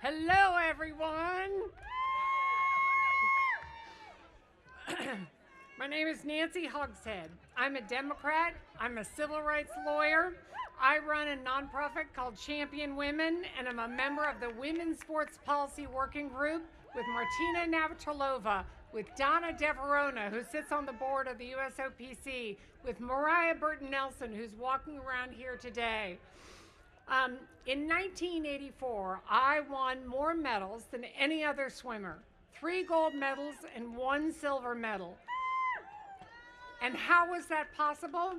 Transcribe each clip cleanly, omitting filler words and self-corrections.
Hello, everyone. My name is Nancy Hogshead. I'm a Democrat. I'm a civil rights lawyer. I run a nonprofit called Champion Women, and I'm a member of the Women's Sports Policy Working Group with Martina Navratilova, with Donna Deverona, who sits on the board of the USOPC, with Mariah Burton Nelson, who's walking around here today. In 1984, I won more medals than any other swimmer, 3 gold medals and 1 silver medal. And how was that possible?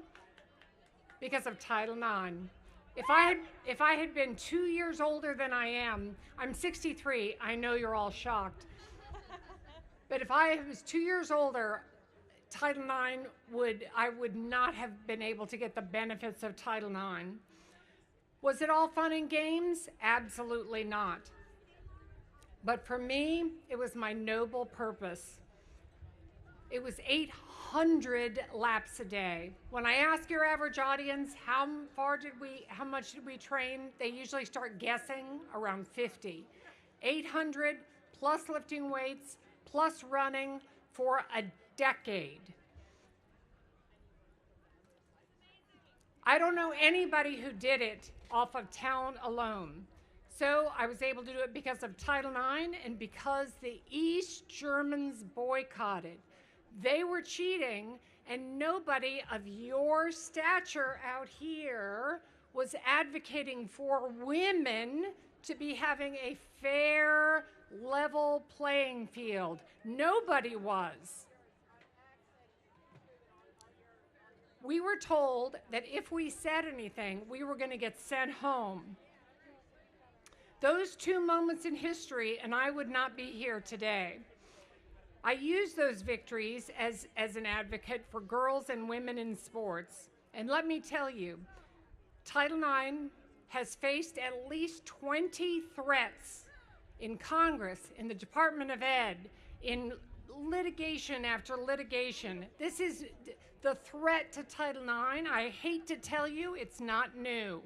Because of Title IX. If I had been 2 years older than I am, I'm 63, I know you're all shocked. But if I was 2 years older, Title IX I would not have been able to get the benefits of Title IX. Was it all fun and games? Absolutely not. But for me, it was my noble purpose. It was 800 laps a day. When I ask your average audience how much did we train, they usually start guessing around 50. 800 plus lifting weights, plus running for a decade. I don't know anybody who did it off of talent alone. So I was able to do it because of Title IX and because the East Germans boycotted. They were cheating, and nobody of your stature out here was advocating for women to be having a fair, level playing field. Nobody was. We were told that if we said anything, we were going to get sent home. Those 2 moments in history, and I would not be here today. I use those victories as an advocate for girls and women in sports. And let me tell you, Title IX has faced at least 20 threats in Congress, in the Department of Ed, in litigation after litigation. This is the threat to Title IX. I hate to tell you, it's not new.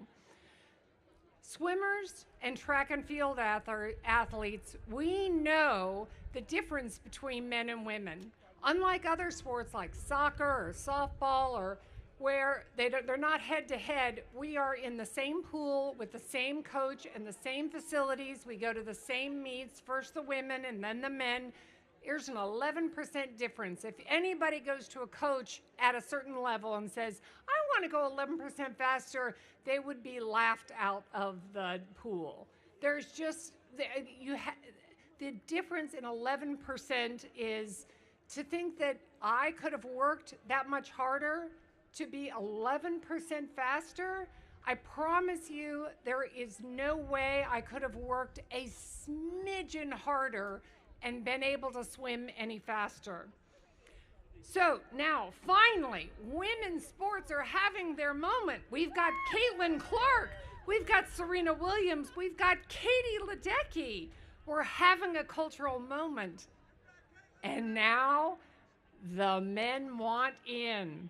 Swimmers and track and field athletes, we know the difference between men and women. Unlike other sports like soccer or softball, or where they're not head to head, we are in the same pool with the same coach and the same facilities. We go to the same meets, first the women and then the men. There's an 11% difference. If anybody goes to a coach at a certain level and says, I want to go 11% faster, they would be laughed out of the pool. There's just, the difference in 11% is to think that I could have worked that much harder to be 11% faster. I promise you, there is no way I could have worked a smidgen harder and been able to swim any faster. So now, finally, women's sports are having their moment. We've got Caitlin Clark, we've got Serena Williams, we've got Katie Ledecky. We're having a cultural moment. And now, the men want in.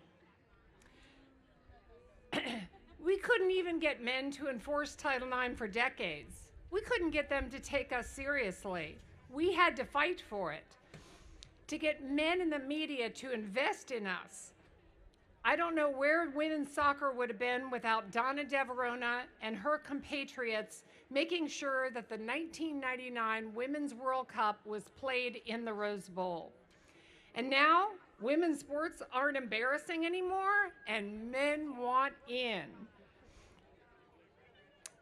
We couldn't even get men to enforce Title IX for decades. We couldn't get them to take us seriously. We had to fight for it, to get men in the media to invest in us. I don't know where women's soccer would have been without Donna Deverona and her compatriots making sure that the 1999 Women's World Cup was played in the Rose Bowl. And now, women's sports aren't embarrassing anymore, and men want in.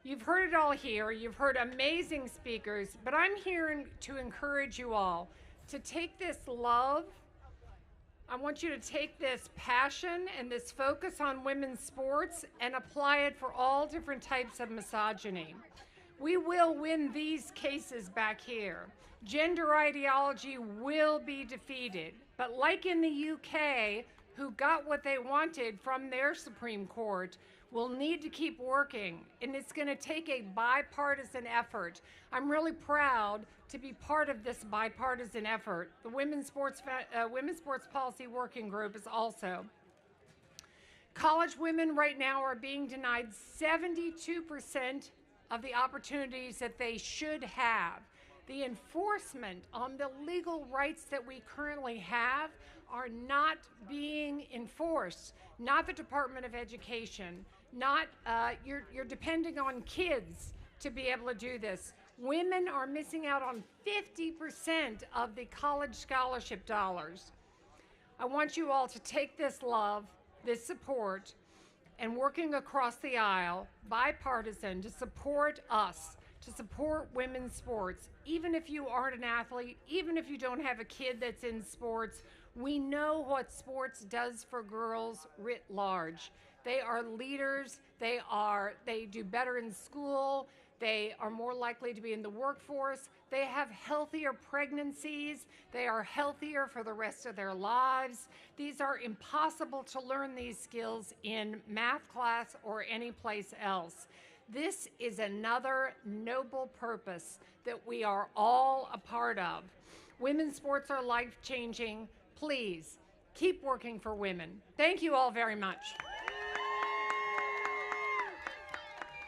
You've heard it all here. You've heard amazing speakers, but I'm here to encourage you all to take this love. I want you to take this passion and this focus on women's sports and apply it for all different types of misogyny. We will win these cases back here. Gender ideology will be defeated. But like in the UK, who got what they wanted from their Supreme Court, will need to keep working, and it's going to take a bipartisan effort. I'm really proud to be part of this bipartisan effort. The Women's Sports Policy Working Group is also. College women right now are being denied 72% of the opportunities that they should have. The enforcement on the legal rights that we currently have are not being enforced. Not the Department of Education, not, you're depending on kids to be able to do this. Women are missing out on 50% of the college scholarship dollars. I want you all to take this love, this support, and working across the aisle, bipartisan, to support us, to support women's sports. Even if you aren't an athlete, even if you don't have a kid that's in sports, we know what sports does for girls writ large. They are leaders, they do better in school, they are more likely to be in the workforce, they have healthier pregnancies, they are healthier for the rest of their lives. These are impossible to learn these skills in math class or any place else. This is another noble purpose that we are all a part of. Women's sports are life-changing. Please keep working for women. Thank you all very much.